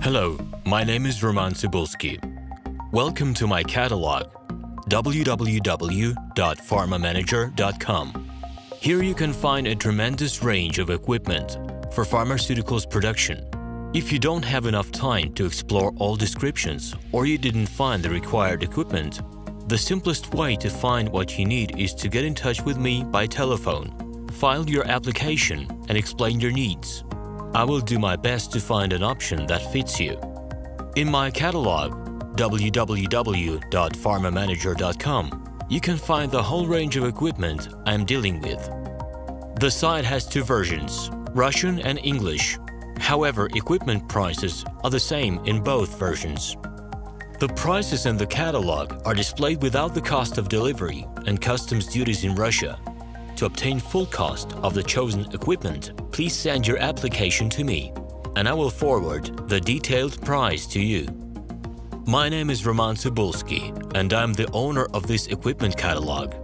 Hello, my name is RomanTsibulsky. Welcome to my catalog, www.pharmamanager.com. Here you can find a tremendous range of equipment for pharmaceuticals production. If you don't have enough time to explore all descriptions or you didn't find the required equipment, the simplest way to find what you need is to get in touch with me by telephone, file your application, and explain your needs. I will do my best to find an option that fits you. In my catalog, www.pharmamanager.com, you can find the whole range of equipment I am dealing with. The site has two versions, Russian and English. However, equipment prices are the same in both versions. The prices in the catalog are displayed without the cost of delivery and customs duties in Russia. To obtain full cost of the chosen equipment, please send your application to me, and I will forward the detailed price to you. My name is RomanTsibulsky, and I'm the owner of this equipment catalog.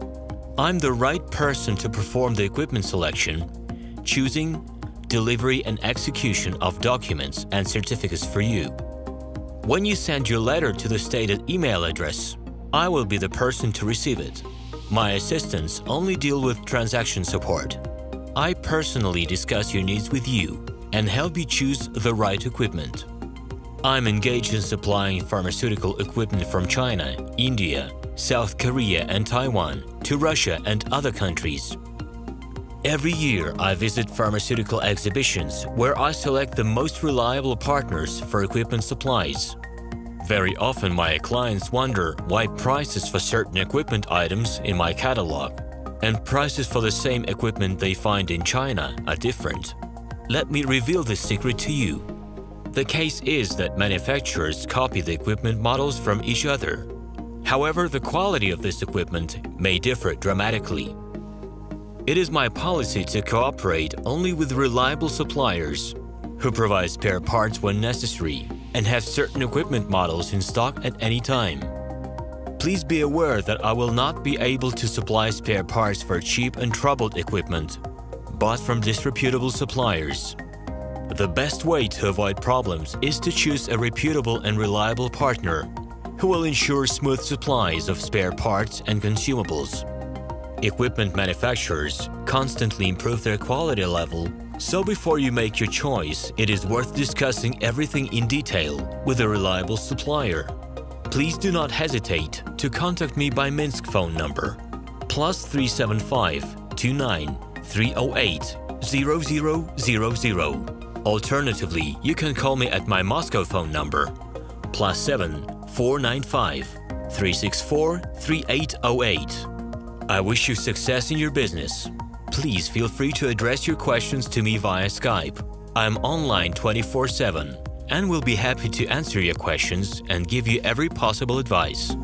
I'm the right person to perform the equipment selection, choosing, delivery and execution of documents and certificates for you. When you send your letter to the stated email address, I will be the person to receive it. My assistants only deal with transaction support. I personally discuss your needs with you and help you choose the right equipment. I'm engaged in supplying pharmaceutical equipment from China, India, South Korea and Taiwan to Russia and other countries. Every year, I visit pharmaceutical exhibitions where I select the most reliable partners for equipment supplies. Very often, my clients wonder why prices for certain equipment items in my catalog and prices for the same equipment they find in China are different. Let me reveal this secret to you. The case is that manufacturers copy the equipment models from each other. However, the quality of this equipment may differ dramatically. It is my policy to cooperate only with reliable suppliers who provide spare parts when necessary and have certain equipment models in stock at any time. Please be aware that I will not be able to supply spare parts for cheap and troubled equipment bought from disreputable suppliers. The best way to avoid problems is to choose a reputable and reliable partner who will ensure smooth supplies of spare parts and consumables. Equipment manufacturers constantly improve their quality level, so before you make your choice, it is worth discussing everything in detail with a reliable supplier. Please do not hesitate to contact me by Minsk phone number +375 29 308 0000. Alternatively, you can call me at my Moscow phone number +7 495 364 3808. I wish you success in your business. Please feel free to address your questions to me via Skype. I am online 24/7 and will be happy to answer your questions and give you every possible advice.